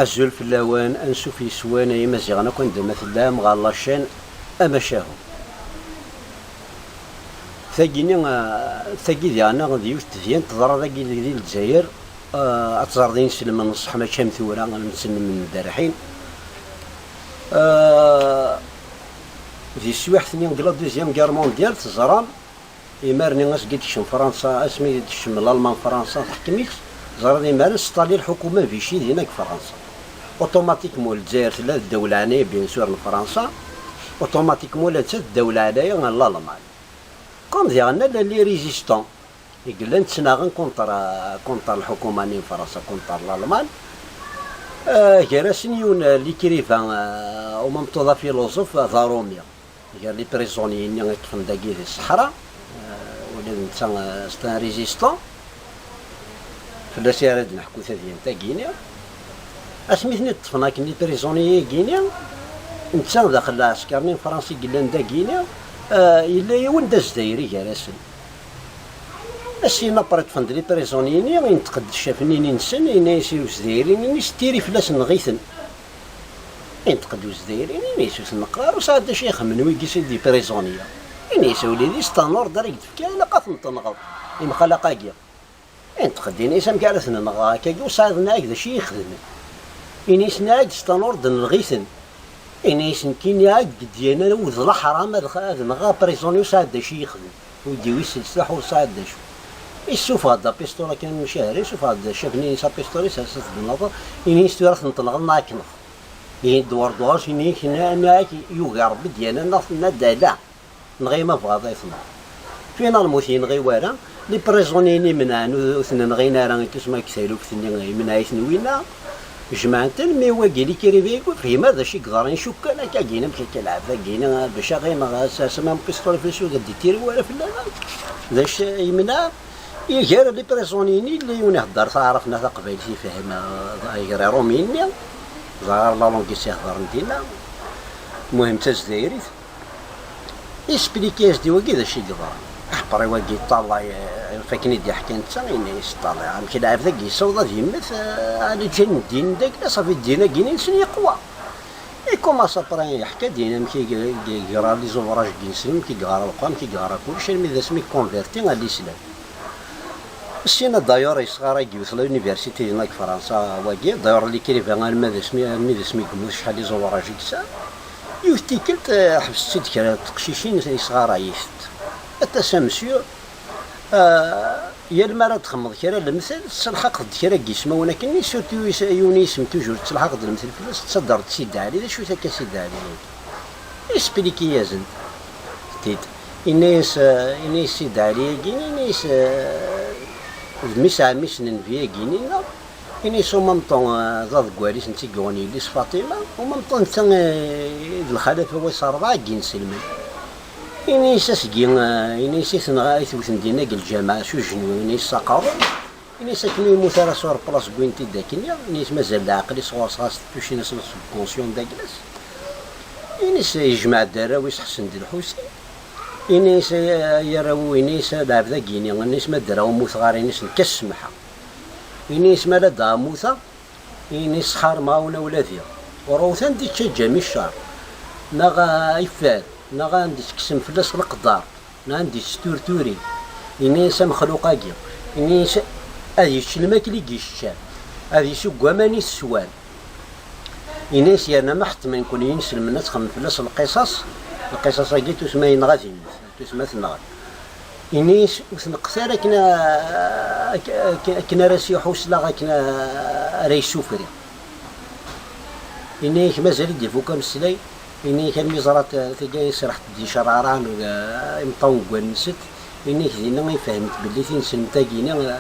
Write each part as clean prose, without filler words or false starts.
أزول في اللوان أنسو في سوانا يمزيغنا كون مثلا مغالا شان أما شاهو ثاقيني ثاقي ديالنا غادي يوش تزيان تضرر ذاكي ديال الجزائر أتزار دين سلم نصح ما كام ثورة نسلم من الدارحين في السواح ثنين قلا دوزيام كار مونديال تزران يمارني ناس قد تشم فرنسا اسمي تشم الألمان فرنسا تحكميت زرا يمارن ستالي الحكومة في شي هناك فرنسا اوتوماتيكمون الجزائر تلا الدولة عنايا بيان سور لفرنسا اوتوماتيكمون لا تسد الدولة عنايا لالمان كون ديالنا لي ريزيستون يقول نتسناغن كونتر الحكومة نين فرنسا كونتر الألمان جراسنيون لي كريفان وممتوضة فيلوزوف ضاروميا قال لي بريزونيين يكفن داكي في الصحراء ولا نتا ستان ريزيستون فلاش راد نحكو ثاديين تا غينيا اسميتني طفنا كني بريزونيي غينيا نتا داخل العسكرين فرنسي قال دا غينيا الا يون دا الجزائري جراسن السينا بريت فندري بريزونيين ينتقد شافني ننسن ينايسيو الجزائريين نستيري فلاس نغيثن ينتقدو الجزائريين ينايسيو النقرار وساعد شي يخمن ويجي سيدي بريزونيا ينايسيو ليدي ستانور دار يدفكا الا قاتل تنغض يمخلا قاكيا ينتقد ينايس مكارث نغا كاكي وساعد هكذا شي يخدم ينايس ناعد ستانور د نغيثن ينايس كيني عاد ديالنا وذ حرام هذا نغا بريزونيو ساعد شي يخدم ويدي ويسل سلاح وساعد شو يشوف هذا بيستولا كان مشاهري يشوف هذا شافني يسا بيستولي ساسس بالنظر يني استوارث نطلق ناكنخ يدور دواش يني هنا يوغي ربي ديالنا ندالا نغي ما بغا ضيفنا فينا الموتين غي وارا لي بريزونيني من عنو ثنا نغينا راه كسما كسالو ثنا غي من عايث نوينا جماعة مي واقي لي كيريفي فهم هذا شي قدرين شو كان كاينا مشى كيلعب كاينا باش غير ما اساسا بيستولي في السوق دي تيري ولا في ذاش يمنع يجار لي بريزونيني اللي يهضر تعرفنا قبيل شي فهم غير روميني ظهر لا لونغي سي هضر ندينا المهم تا الجزائري يسبليكي دي واقي داكشي كبار حبري واقي طالع فاكني دي حكي نتا ينايس طالع مشي لعب ذاك يصوض يمث على جن الدين داك صافي الدين كاين سن يقوى يكوماس ابري يحكي دينا مشي كيقرا لي زوفراج كينسلم كيقرا القران كيقرا كلشي مي سمي كونفيرتي على الاسلام السينا دايور يصغر يجيوث لونيفرسيتي هناك فرنسا واقي دايور اللي كيريفان ماذا سمي كموس شحال لي زوفراج كسا يفتيكلت حبست كرا تقشيشين يصغر يشت حتى سامسيو يا المرا تخمض كرا المثل تلحق كرا كيسما ولكن سورتو يوني اسم توجور تلحق المثل فلاس تصدر تسد علي ذا شو ثاك سد علي يسبليكي يازن تيت إنيس سد علي إنيس ميس ننفيا كينينا إنيس ومامطون ضاد كواليس نتي كواني ليس فاطمة ومامطون تا الخلافة واس 4 كين سلمان إنيس اسكي إنيس ثنغا ثوثن دينا الجامعة شو جنو إنيس ساقاو إنيس كني يموت على صور بلاص كوينتي داكنيا إنيس مازال العقل صغار صغار توشي ناس الكونسيون داكلاس إنيس يجمع الدراويس حسن دي الحوسي إنيس يراو إنيس لعب ذا كيني إنيس ما دراو موث غار إنيس نكس سمحة إنيس ما لا دا موثا إنيس خار ما ولا ذيا وروثان دي تشجع من الشهر ناغا يفاد ناغا عندي تكسم فلاس القدار عندي ستورتوري إنيس مخلوقا كي إنيس هذي الشلماك اللي كيشتشال هذي سوق وماني السوال إنيس يانا ما حتى ما يكون ينسل من الناس خمم فلاس القصص هاكي تسمى ينغاثي تسمى ثنغاث إنيس وثنقثار كنا راسي حوسلا كنا راي سوفري إنيس مازال يدي فوكا مسلاي إني كان ميزرات تلقاي سرحت دي شراران ومطون كوانست إني كذينا ما فهمت بلي تنسن تاكينا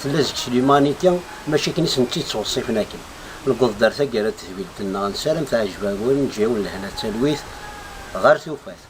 ثلاث كسليمانيتي ماشي كنيس نتي توصيف ناكل القض دار ثقالات تثبيت النغان سالم تعجبها وين نجيو لهنا تلويث غير توفات